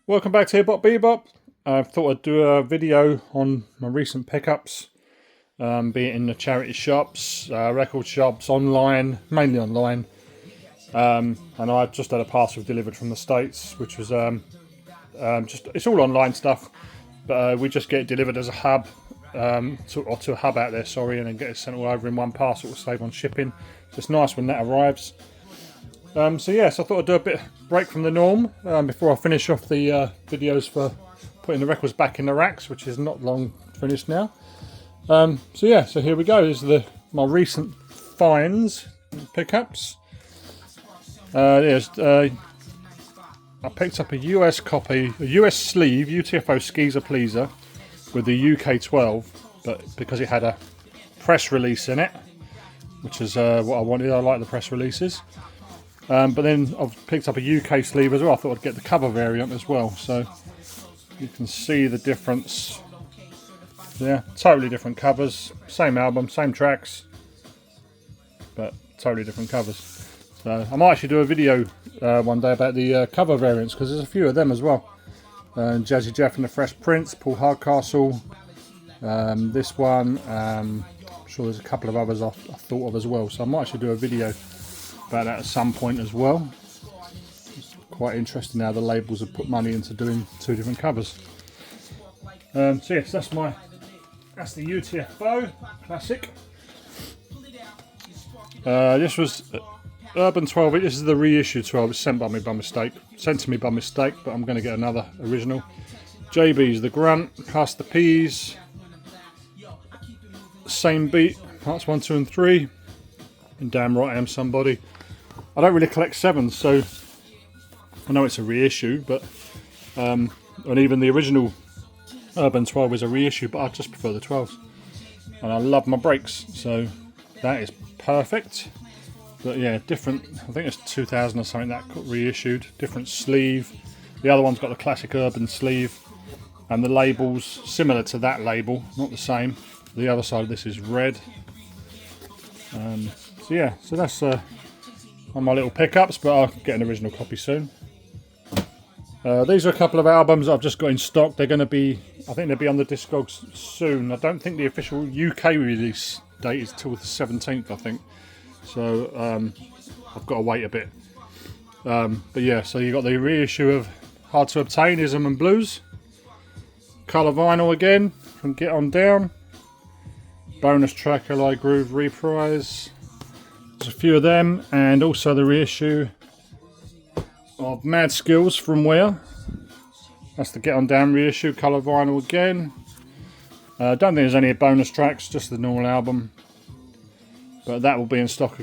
Welcome back to HipHopBeBop. I thought I'd do a video on my recent pickups, be it in the charity shops, record shops, online, mainly online. And I just had a parcel delivered from the States, which was it's all online stuff, but we just get it delivered as a hub, to a hub out there, sorry, and then get it sent all over in one parcel to save on shipping. So it's nice when that arrives. So I thought I'd do a bit break from the norm before I finish off the videos for putting the records back in the racks, which is not long finished now. So here we go. These are my recent finds, pickups. I picked up a US copy, a US sleeve, UTFO Skeezer Pleaser with the UK 12, but because it had a press release in it, which is what I wanted. I like the press releases. But then I've picked up a UK sleeve as well. I thought I'd get the cover variant as well, so you can see the difference. Yeah, totally different covers, same album, same tracks, but totally different covers. So I might actually do a video one day about the cover variants, because there's a few of them as well. Jazzy Jeff and the Fresh Prince, Paul Hardcastle, this one. I'm sure there's a couple of others I thought of as well. So I might actually do a video about that at some point as well. It's quite interesting how the labels have put money into doing two different covers. So yes, that's the UTFO classic. This was Urban 12. This is the reissue 12. It's sent to me by mistake, but I'm going to get another original. JB's the Grunt, Pass the Peas, same beat, parts 1, 2 and 3. And Damn Right I Am Somebody. I don't really collect 7s, so I know it's a reissue, but and even the original Urban 12 is a reissue, but I just prefer the 12s. And I love my breaks, so that is perfect. But yeah, different, I think it's 2000 or something that got reissued, different sleeve. The other one's got the classic Urban sleeve, and the label's similar to that label, not the same. The other side of this is red. So that's on my little pickups, but I'll get an original copy soon. These are a couple of albums I've just got in stock. They're going to be, I think they'll be on the Discogs soon. I don't think the official UK release date is till the 17th, I think. So I've got to wait a bit. But yeah, so you got the reissue of Hard to Obtain, Ism and Blues. Colour vinyl again from Get On Down. Bonus track, L.I. Groove reprise. There's a few of them, and also the reissue of Mad Skills from Where. That's the Get On Down reissue, colour vinyl again. I don't think there's any bonus tracks, just the normal album. But that will be in stock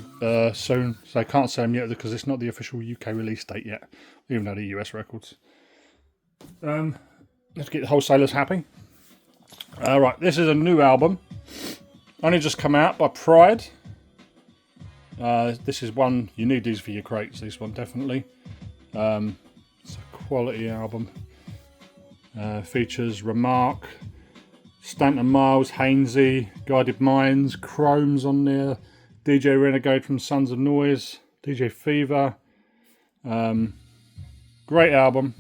soon, so I can't say them yet because it's not the official UK release date yet, even though the US records. Let's get the wholesalers happy. Right, this is a new album. Only just come out by Pride. This is one, you need these for your crates, this one definitely. It's a quality album. Features Remark, Stanton Miles, Hainsey, Guided Minds, Chrome's on there, DJ Renegade from Sons of Noise, DJ Fever. Great album.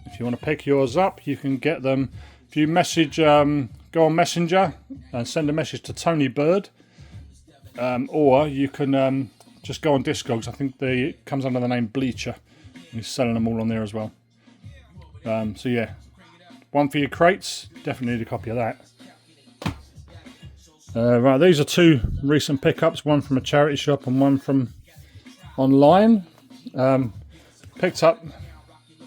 If you want to pick yours up, you can get them. If you message, go on Messenger and send a message to Tony Bird, or you can just go on Discogs. I think it comes under the name Bleacher. He's selling them all on there as well. So yeah, one for your crates. Definitely need a copy of that. Right, these are two recent pickups. One from a charity shop and one from online. Picked up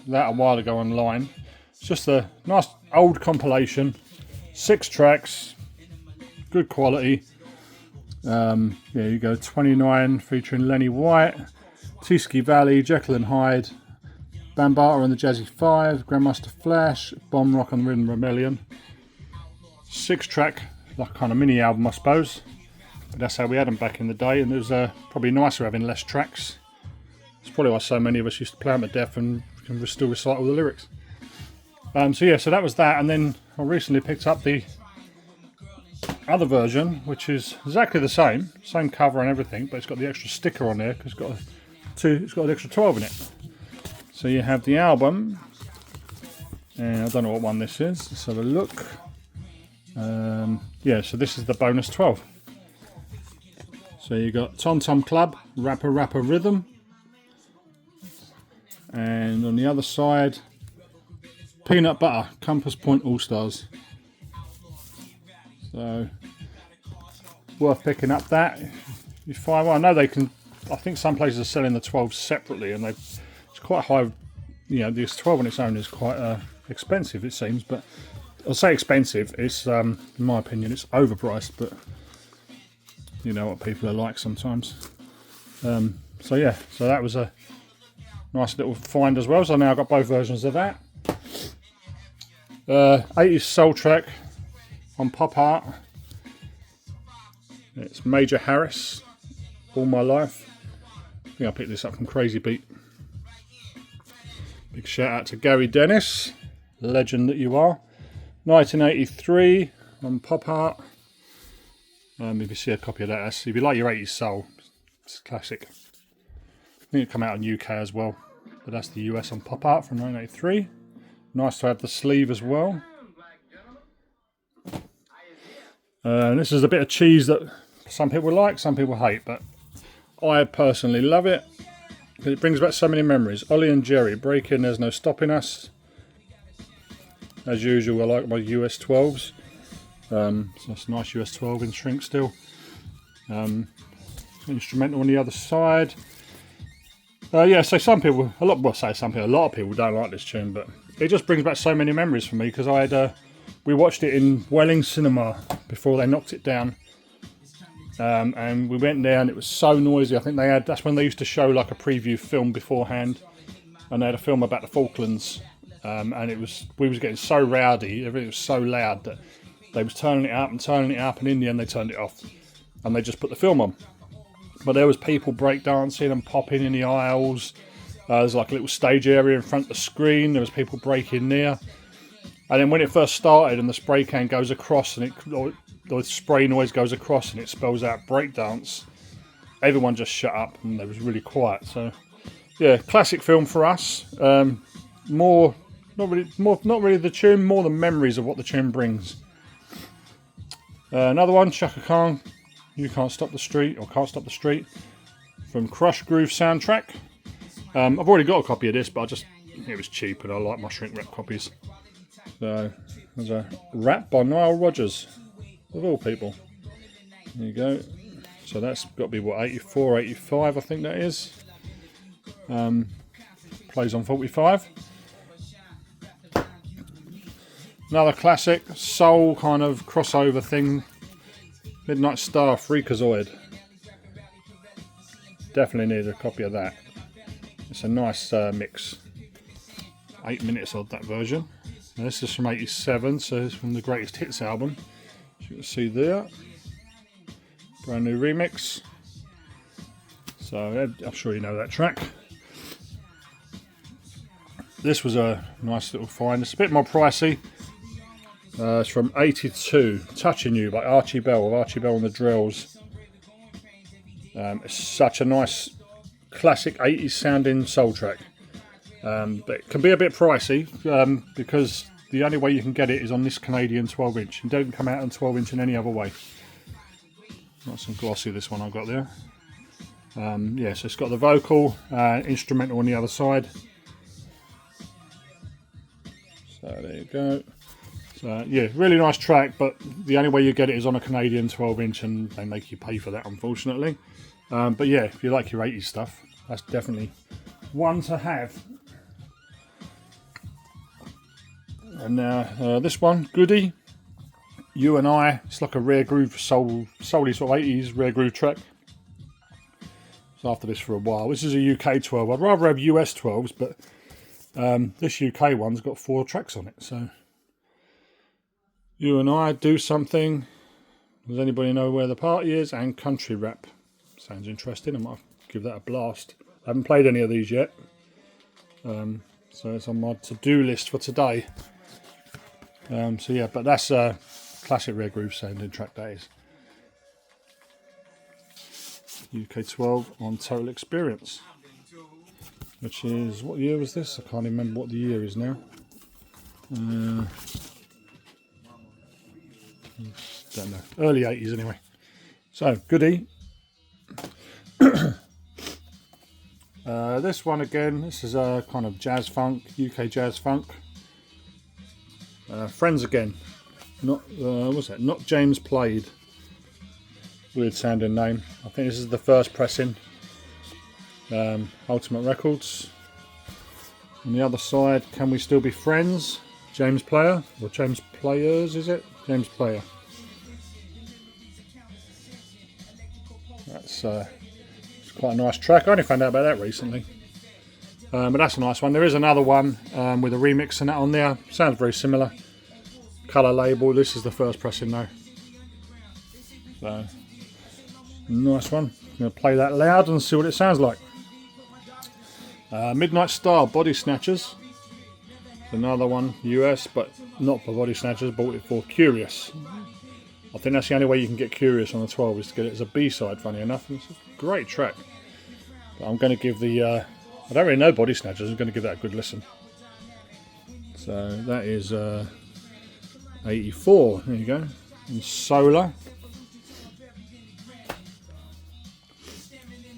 that a while ago online. It's just a nice old compilation. 6 tracks, good quality. Yeah, you go 29 featuring Lenny White, T-Ski Valley, Jekyll and Hyde, Bambaataa and the Jazzy 5, Grandmaster Flash, Bomb Rock and Rhythm Rebellion. 6 track, like kind of mini album I suppose. But that's how we had them back in the day, and it was probably nicer having less tracks. It's probably why so many of us used to play them to death and can still recite all the lyrics. So that was that, and then I recently picked up the other version, which is exactly the same cover and everything, but it's got the extra sticker on there because it's got an extra 12 in it. So you have the album, and I don't know what one this is. Let's have a look. Yeah, so this is the bonus 12. So you got Tom Tom Club, Rapper Rapper Rhythm, and on the other side, Peanut Butter, Compass Point All Stars. So worth picking up that. You find, well, I know they can. I think some places are selling the 12 separately, and it's quite high. You know, this 12 on its own is quite expensive, it seems. But I'll say expensive. It's, in my opinion, it's overpriced. But you know what people are like sometimes. So yeah, so that was a nice little find as well. So now I've got both versions of that. 80s soul track on pop art. It's Major Harris, All My Life. I think I picked this up from Crazy Beat. Big shout out to Gary Dennis, legend that you are. 1983 on pop art. If you see a copy of that, if you like your 80s soul, it's a classic. I think it came out in UK as well, but that's the US on pop art from 1983. Nice to have the sleeve as well. And this is a bit of cheese that some people like, some people hate, but I personally love it because it brings back so many memories. Ollie and Jerry, Breaking, There's No Stopping Us. As usual, I like my US 12s. So that's a nice US 12 in shrink still. Instrumental on the other side. Yeah, so some people, a lot of people don't like this tune, but it just brings back so many memories for me because we watched it in Welling Cinema before they knocked it down. And we went there and it was so noisy. I think that's when they used to show like a preview film beforehand, and they had a film about the Falklands. And we was getting so rowdy, everything was so loud that they was turning it up, and in the end they turned it off, and they just put the film on. But there was people breakdancing and popping in the aisles. There's like a little stage area in front of the screen. There was people breaking there. And then when it first started and the spray can goes across and the spray noise goes across and it spells out breakdance, everyone just shut up and it was really quiet. So yeah, classic film for us. Not really the tune, more the memories of what the tune brings. Another one, Chaka Khan, You Can't Stop the Street, or Can't Stop the Street, from Crush Groove soundtrack. I've already got a copy of this, but it was cheap and I like my shrink wrap copies. So there's a rap by Nile Rodgers, of all people. There you go. So that's got to be what, 84, 85, I think that is. Plays on 45. Another classic soul kind of crossover thing. Midnight Star, Freakazoid. Definitely need a copy of that. It's a nice mix. 8 minutes odd, that version. Now this is from 87, so it's from the Greatest Hits album. As you can see there. Brand new remix. So I'm sure you know that track. This was a nice little find. It's a bit more pricey. It's from 82, Touching You by Archie Bell, of Archie Bell and the Drills. It's such a nice classic 80s sounding soul track. But it can be a bit pricey because the only way you can get it is on this Canadian 12 inch. It doesn't come out on 12 inch in any other way. Nice and glossy, this one I've got there. Yeah, so it's got the vocal, instrumental on the other side. So there you go. So yeah, really nice track, but the only way you get it is on a Canadian 12 inch and they make you pay for that, unfortunately. But yeah, if you like your 80s stuff, that's definitely one to have. And now this one, Goody, You and I. It's like a rare groove, soul-y sort of 80s rare groove track. So after this for a while. This is a UK 12. I'd rather have US 12s, but this UK one's got 4 tracks on it. So You and I, Do Something, Does Anybody Know Where the Party Is, and Country Rap. Sounds interesting. I might give that a blast. I haven't played any of these yet. So it's on my to-do list for today. So yeah, but that's a classic rare groove sounding track, that is. UK 12 on Total Experience. which is, what year was this? I can't even remember what the year is now. Don't know. Early 80s anyway. So, goodie. This one again, this is a kind of jazz funk, UK jazz funk. Friends again. Not, what's that? Not James Played. Weird sounding name. I think this is the first pressing. Ultimate Records. On the other side, Can We Still Be Friends? James Player, or James Players, is it? James Player. That's it's quite a nice track. I only found out about that recently. But that's a nice one. There is another one with a remix and that on there. Sounds very similar. Colour label. This is the first pressing though. So, nice one. I'm going to play that loud and see what it sounds like. Midnight Star, Body Snatchers. Another one, US, but not for Body Snatchers, bought it for Curious. I think that's the only way you can get Curious on the 12 is to get it as a B-side, funny enough. It's a great track. But I'm going to give the, I don't really know Body Snatchers, I'm going to give that a good listen. So that is 84, there you go. And Solar.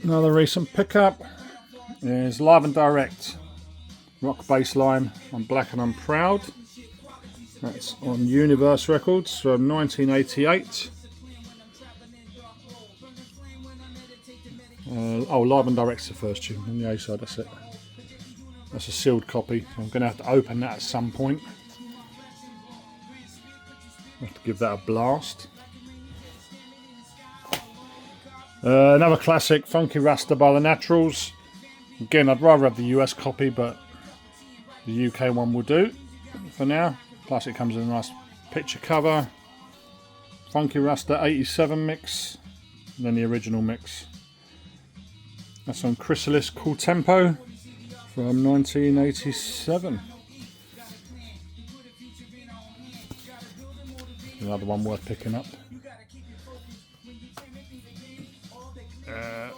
Another recent pickup is Live and Direct. Rock bass line on Black and I'm Proud. That's on Universe Records from 1988. Live and Direct's the first tune on the A side, that's it. That's a sealed copy, so I'm going to have to open that at some point. I'll have to give that a blast. Another classic, Funky Rasta by the Naturals. Again, I'd rather have the US copy, but the UK one will do for now. Plus it comes in a nice picture cover. Funky Rasta 87 mix, and then the original mix. That's on Chrysalis Cool Tempo from 1987. Another one worth picking up.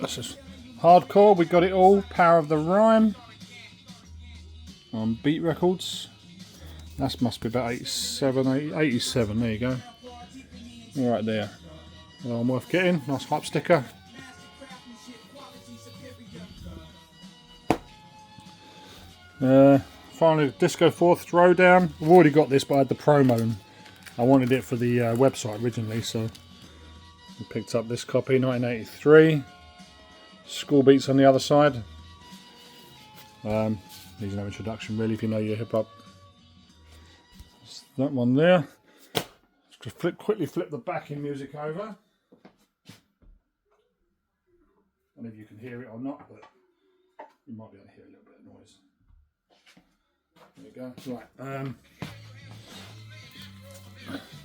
This is hardcore, we got it all. Power of the Rhyme on Beat Records. That must be about 87, there you go. Right there. Well, worth getting. Nice hype sticker. Finally, Disco 4th Throwdown. I've already got this, but I had the promo and I wanted it for the website originally, so I picked up this copy, 1983. School Beats on the other side. Needs no introduction really if you know your hip hop. That one there. Just quickly flip the backing music over. I don't know if you can hear it or not, but you might be able to hear a little bit of noise. There you go. Right.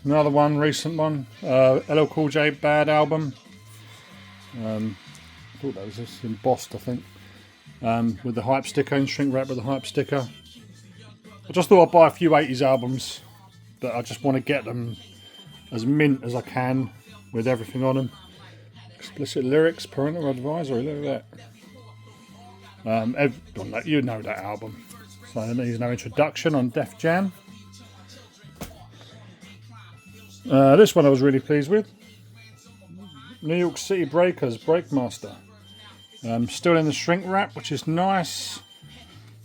Another one, recent one. LL Cool J Bad album. I thought that was just embossed, I think. With the hype sticker and shrink wrap with the hype sticker. I just thought I'd buy a few 80s albums, but I just want to get them as mint as I can with everything on them. Explicit lyrics, parental advisory, look at that. Everyone, you know that album. So there needs no introduction on Def Jam. This one I was really pleased with. New York City Breakers, Breakmaster. Still in the shrink wrap, which is nice.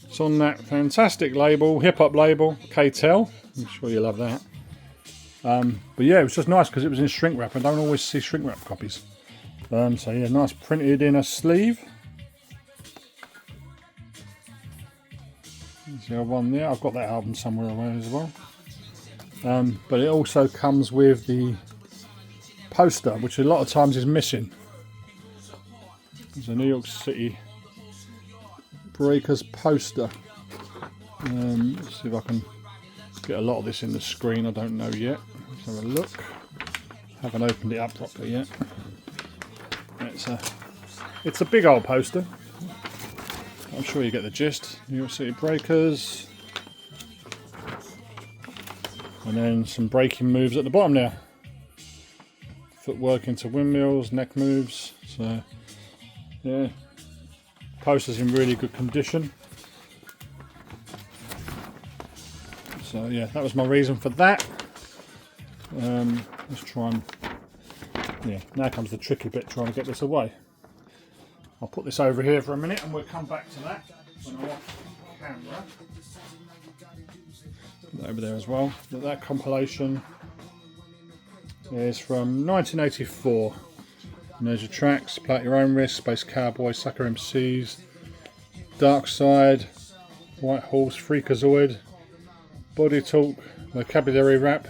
It's on that fantastic label, hip hop label, K-Tel. I'm sure you love that. But yeah, it was just nice because it was in shrink wrap. I don't always see shrink wrap copies. So yeah, nice printed in a sleeve. There's the other one there. I've got that album somewhere around as well. But it also comes with the poster, which a lot of times is missing. There's a New York City Breakers poster. Let's see if I can get a lot of this in the screen. I don't know yet. Let's have a look. Haven't opened it up properly yet. It's a big old poster. I'm sure you get the gist. New York City Breakers. And then some breaking moves at the bottom there. Footwork into windmills, neck moves. So, yeah. Poster's in really good condition. So yeah, that was my reason for that. Let's try and, yeah, now comes the tricky bit, trying to get this away. I'll put this over here for a minute and we'll come back to that when I'm off camera. Put that over there as well. But that compilation is from 1984. And there's your tracks: Play at Your Own Risk, Space Cowboy, Sucker MCs, Dark Side, White Horse, Freakazoid, Body Talk, Vocabulary Rap,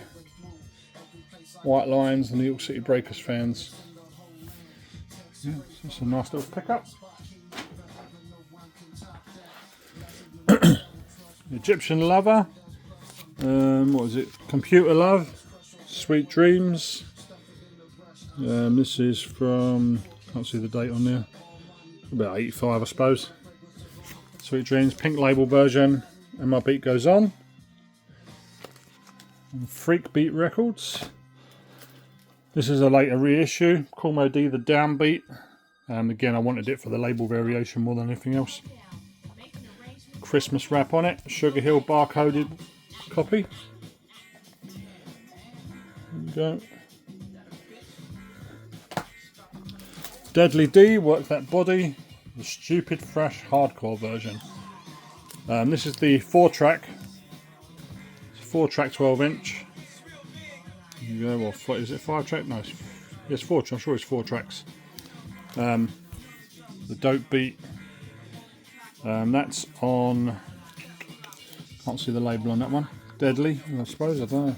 White Lines, and New York City Breakers fans. Yeah, that's a nice little pickup. Egyptian Lover. What was it? Computer Love. Sweet Dreams. This is from, can't see the date on there, about 85 I suppose. Sweet Dreams, pink label version, and My Beat Goes On. And Freak Beat Records. This is a later reissue, Kool Moe Dee, The Downbeat. Again, I wanted it for the label variation more than anything else. Christmas wrap on it, Sugar Hill barcoded copy. There we go. Deadly D, Work That Body, the Stupid Fresh Hardcore version. This is the 4-track. It's a 4-track 12-inch. There you go. Well, is it 5-track? No, it's 4. I'm sure it's 4 tracks. The Dope Beat. That's on. Can't see the label on that one. Deadly, I suppose. I don't know.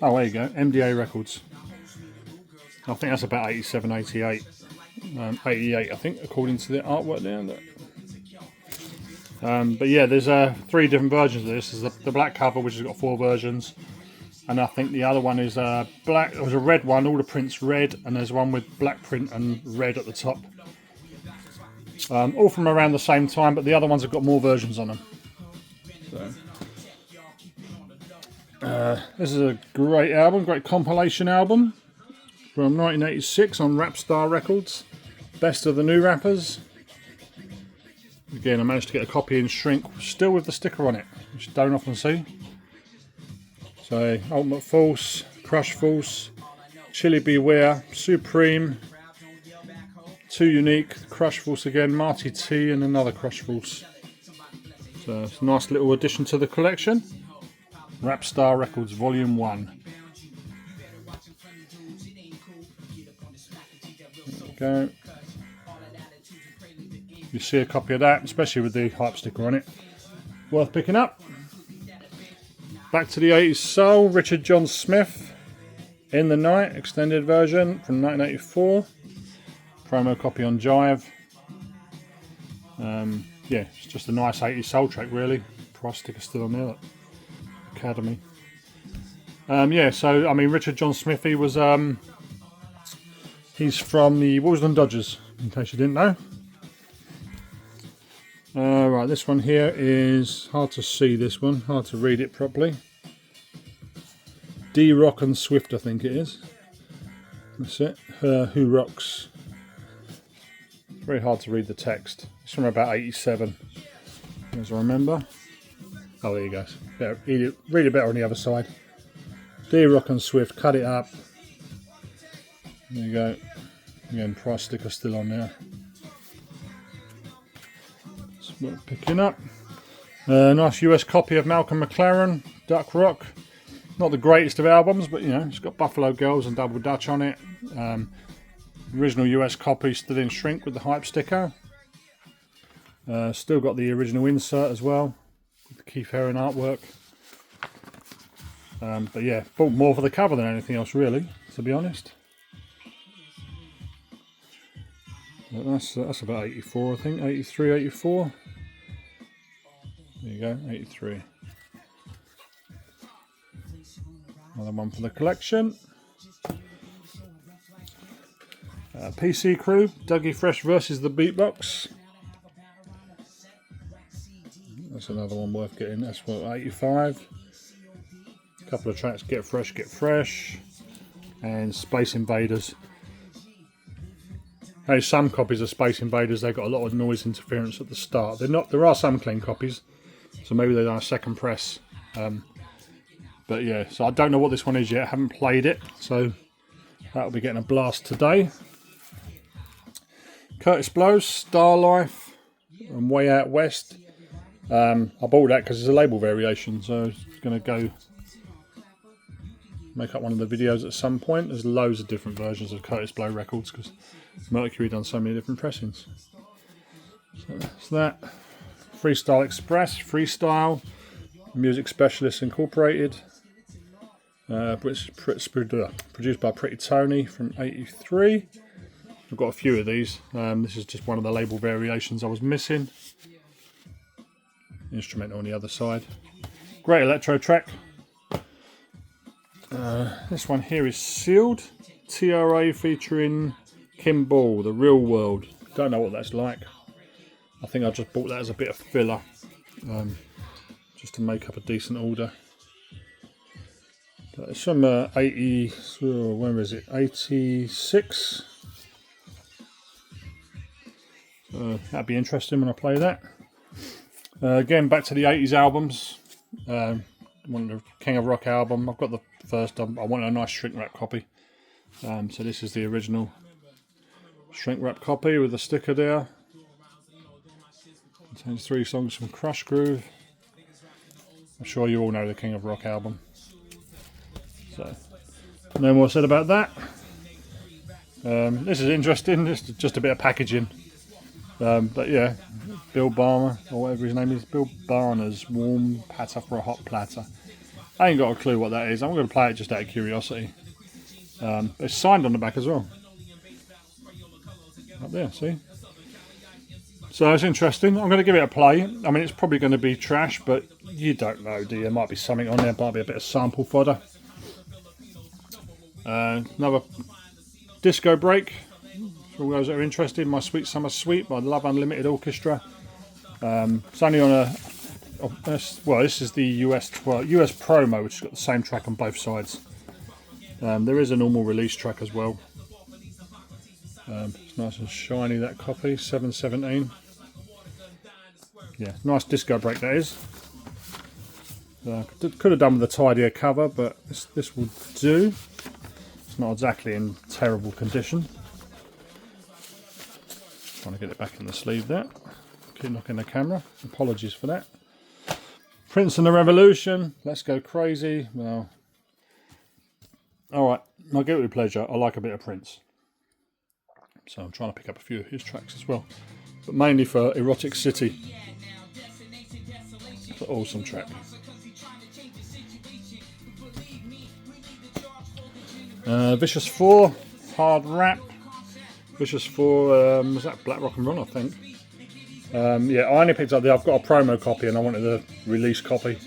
Oh, there you go. MDA Records. I think that's about 87, 88. 88, I think, according to the artwork there. But yeah, there's 3 different versions of this. There's the black cover, which has got 4 versions. And I think the other one is black. There was a red one, all the prints red, and there's one with black print and red at the top. All from around the same time, but the other ones have got more versions on them. So, this is a great album, great compilation album from 1986 on Rapstar Records. Best of the New Rappers. Again, I managed to get a copy in shrink, still with the sticker on it, which you don't often see. So, Ultimate Force, Crush Force, Chili Beware, Supreme, 2 Unique, Crush Force again, Marty T, and another Crush Force. So, it's a nice little addition to the collection. Rapstar Records Volume 1. There we go. You see a copy of that, especially with the hype sticker on it. Worth picking up. Back to the 80s soul, Richard John Smith, In the Night, extended version from 1984. Promo copy on Jive. Yeah, it's just a nice 80s soul track, really. Price sticker still on there. Academy. Yeah, so I mean, Richard John Smith, he was he's from the Woolsden Dodgers, in case you didn't know. Right, this one here is hard to see. This one, hard to read it properly. D Rock and Swift, I think it is. That's it. Who Rocks. Very hard to read the text. It's from about 87, as I remember. Oh, there you go. Better, read it better on the other side. D Rock and Swift, cut it up. There you go. Again, price sticker still on there. It's worth picking up. Nice US copy of Malcolm McLaren, Duck Rock. Not the greatest of albums, but you know, it's got Buffalo Girls and Double Dutch on it. Original US copy still in shrink with the hype sticker. Still got the original insert as well, with the Keith Haring artwork. But yeah, bought more for the cover than anything else, really, to be honest. But that's about 84, I think, 83, 84. There you go, 83. Another one for the collection. PC Crew, Dougie Fresh versus the Beatbox. That's another one worth getting. That's what, 85. A couple of tracks, Get Fresh, and Space Invaders. Hey, some copies of Space Invaders, they got a lot of noise interference at the start. They're not. There are some clean copies, so maybe they've done a second press. But yeah, so I don't know what this one is yet. I haven't played it, so that'll be getting a blast today. Curtis Blow's Star Life and Way Out West. I bought that because it's a label variation, so it's going to go make up one of the videos at some point. There's loads of different versions of Curtis Blow records because Mercury done so many different pressings. So that's that. Freestyle Express, Freestyle, Music Specialists Incorporated. Produced by Pretty Tony from '83. I've got a few of these. This is just one of the label variations I was missing. Instrumental on the other side. Great electro track. This one here is Sealed. TRA featuring Kim Ball, The Real World. Don't know what that's like. I think I just bought that as a bit of filler. Just to make up a decent order. But it's from 80, when was it? 86. That'd be interesting when I play that. Again, back to the 80s albums. I wanted the King of Rock album. I've got the first. I wanted a nice shrink wrap copy. So this is the original shrink wrap copy with the sticker there. Contains 3 songs from Crush Groove. I'm sure you all know the King of Rock album. So, no more said about that. This is interesting. This is just a bit of packaging. But yeah, Bill Barner, or whatever his name is, Bill Barner's Warm Patter for a Hot Platter. I ain't got a clue what that is. I'm going to play it just out of curiosity. It's signed on the back as well. Up there, see? So it's interesting. I'm going to give it a play. I mean, it's probably going to be trash, but you don't know, do you? There might be something on there, might be a bit of sample fodder. Another disco break. For all those that are interested, My Sweet Summer Sweet by Love Unlimited Orchestra. It's only on this is the US promo, which has got the same track on both sides. There is a normal release track as well. It's nice and shiny, that copy, 717. Yeah, nice disco break that is. Could have done with a tidier cover, but this will do. It's not exactly in terrible condition. Trying to get it back in the sleeve there. Keep knocking the camera. Apologies for that. Prince and the Revolution. Let's Go Crazy. Well, alright, my guilty pleasure. I like a bit of Prince. So I'm trying to pick up a few of his tracks as well. But mainly for Erotic City. It's an awesome track. Vicious 4, Hard Rap. Vicious 4, was that Black Rock and Roll, I think. Yeah, I only picked up I've got a promo copy and I wanted a release copy.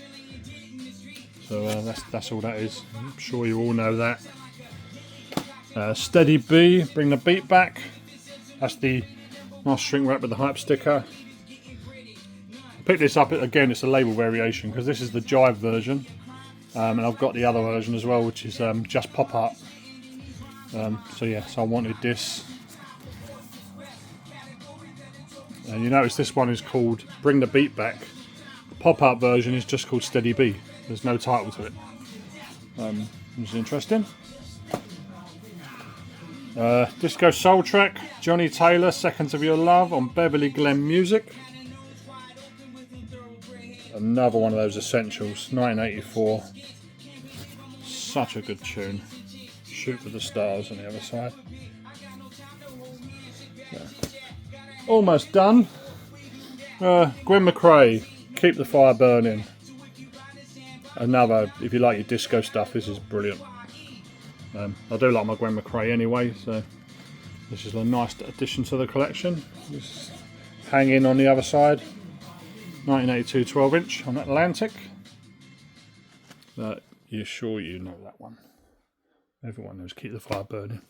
So that's all that is. I'm sure you all know that. Steady B, Bring the Beat Back. That's the nice shrink wrap with the hype sticker. I picked this up again, it's a label variation because this is the Jive version. And I've got the other version as well, which is just pop art. So yeah, so I wanted this. And you notice this one is called Bring the Beat Back. The pop art version is just called Steady B. There's no title to it. Which is interesting. Disco Soul track, Johnny Taylor, Seconds of Your Love on Beverly Glen Music. Another one of those essentials, 1984. Such a good tune. Shoot for the Stars on the other side. Yeah. Almost done. Gwen McRae, Keep the Fire Burning. Another, if you like your disco stuff, this is brilliant. I do like my Gwen McRae anyway, so this is a nice addition to the collection. Just hang in on the other side. 1982 12-inch on Atlantic. You're sure you know that one. Everyone knows Keep the Fire Burning.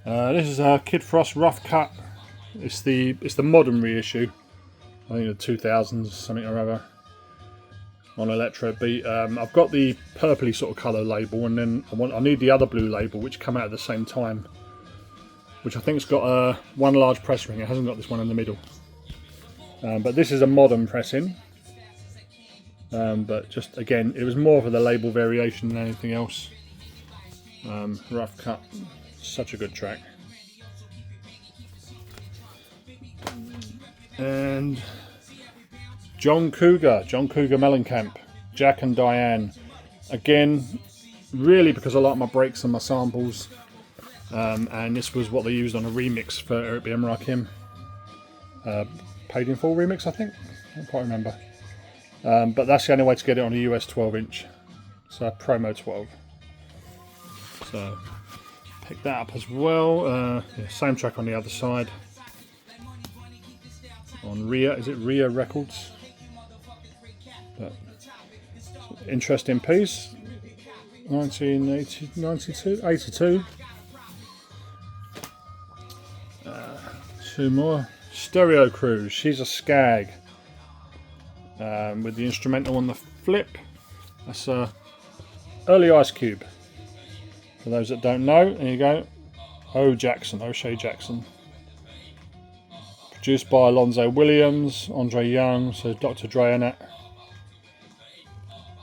This is Kid Frost Rough Cut. It's the modern reissue. I think the 2000s something or other. On Electro Beat. I've got the purpley sort of colour label, and then I need the other blue label, which come out at the same time. which I think's got one large press ring. It hasn't got this one in the middle. But this is a modern pressing. But just again, it was more for the label variation than anything else. Rough Cut, such a good track. And John Cougar Mellencamp, Jack and Diane. Again, really because I like my breaks and my samples. And this was what they used on a remix for Eric B. and Rakim. Paid in Full remix, I think. I can't quite remember. But that's the only way to get it on a US 12-inch. So Promo 12. So pick that up as well. Yeah, same track on the other side. On Rhea, is it Rhea Records? But, interesting piece. 82. Two more. Stereo Cruise, She's a Skag. With the instrumental on the flip. That's early Ice Cube. For those that don't know, there you go. O'Shea Jackson. Produced by Alonzo Williams, Andre Young, so Dr. Dre in it.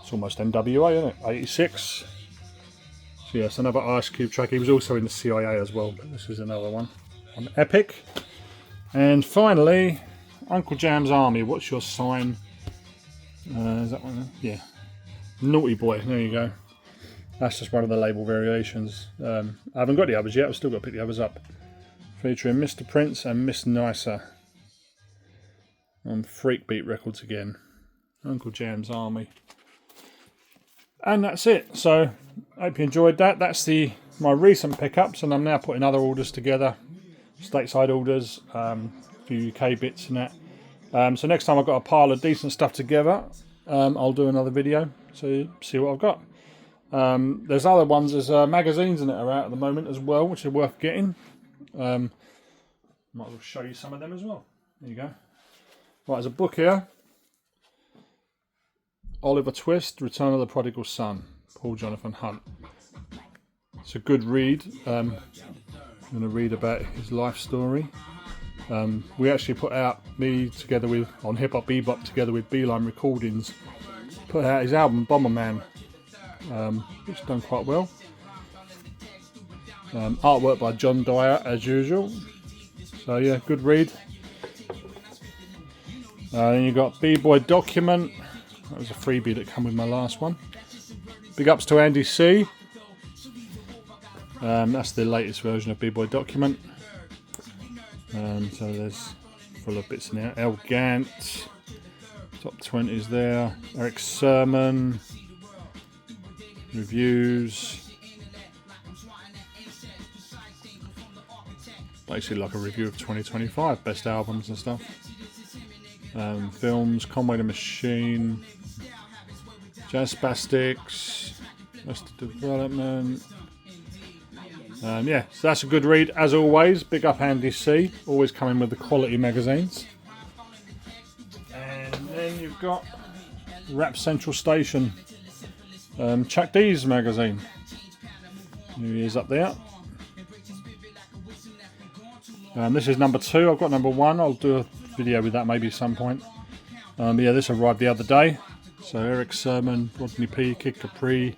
It's almost NWA, isn't it? 86. So yes, another Ice Cube track. He was also in the CIA as well, but this is another one. On Epic. And finally, Uncle Jam's Army, What's Your Sign? Is that one? Yeah. Naughty Boy, there you go. That's just one of the label variations. I haven't got the others yet, I've still got to pick the others up. Featuring Mr. Prince and Miss Nicer. On Freak Beat Records again. Uncle Jam's Army. And that's it. So, I hope you enjoyed that. That's my recent pickups, and I'm now putting other orders together. Stateside orders, a few UK bits and that. So next time I've got a pile of decent stuff together, I'll do another video to see what I've got. There's other ones, there's magazines in it are out at the moment as well, which are worth getting. Might as well show you some of them as well. There you go. Right, there's a book here. Oliver Twist, Return of the Prodigal Son, Paul Jonathan Hunt. It's a good read. I'm going to read about his life story. We actually put out, on HipHopBeBop together with Beeline Recordings, put out his album Bomberman, which has done quite well. Artwork by John Dyer as usual. So yeah, good read. Then you got B-Boy Document. That was a freebie that came with my last one. Big ups to Andy C. That's the latest version of B-Boy Document. So there's full of bits in there. El Gant, top 20s there. Eric Sermon, reviews. Basically like a review of 2025, best albums and stuff. Films, Conway the Machine, Jazz Spastics, Arrested Development. Yeah, so that's a good read as always. Big up Andy C, always coming with the quality magazines. And then you've got Rap Central Station, Chuck D's magazine. Here he is up there. This is number 2. I've got number 1. I'll do a video with that maybe at some point. Yeah, this arrived the other day. So Eric Sermon, Rodney P, Kid Capri,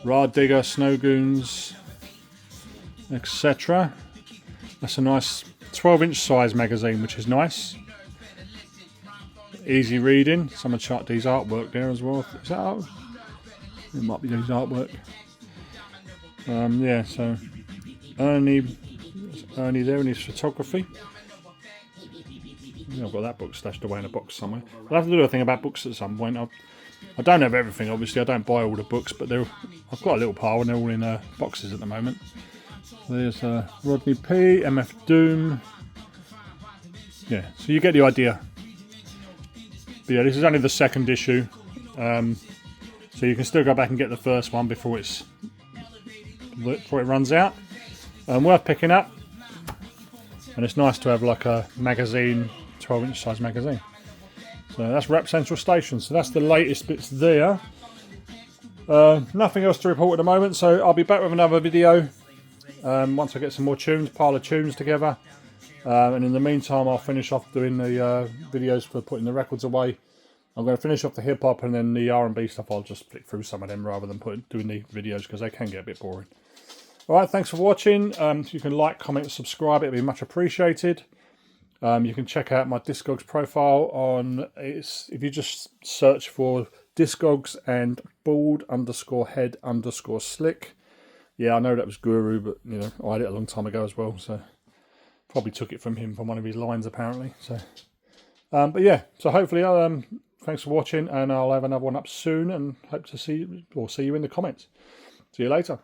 Rod Digger, Snow Goons, etc. That's a nice 12-inch size magazine, which is nice. Easy reading. Some of Chuck D's artwork there as well. Is that art? It might be his artwork. Yeah, so Ernie there in his photography. I've got that book stashed away in a box somewhere. I'll have to do a thing about books at some point. I don't have everything, obviously. I don't buy all the books, but I've got a little pile and they're all in boxes at the moment. There's Rodney P, MF Doom. Yeah, so you get the idea. But yeah, this is only the second issue. So you can still go back and get the first one before it runs out. Worth picking up. And it's nice to have like a magazine, 12-inch size magazine. So that's Rap Central Station. So that's the latest bits there. Nothing else to report at the moment, so I'll be back with another video once I get some more tunes, pile of tunes together. And in the meantime, I'll finish off doing the videos for putting the records away. I'm going to finish off the hip hop, and then the R&B stuff I'll just flick through some of them rather than doing the videos, because they can get a bit boring. Alright, thanks for watching. You can like, comment, subscribe, it'd be much appreciated. You can check out my Discogs profile on, if you just search for Discogs and bald_head_slick. Yeah, I know that was Guru, but you know, I had it a long time ago as well, so probably took it from him, from one of his lines apparently. So, but yeah, so hopefully, thanks for watching, and I'll have another one up soon, and hope to see you in the comments. See you later.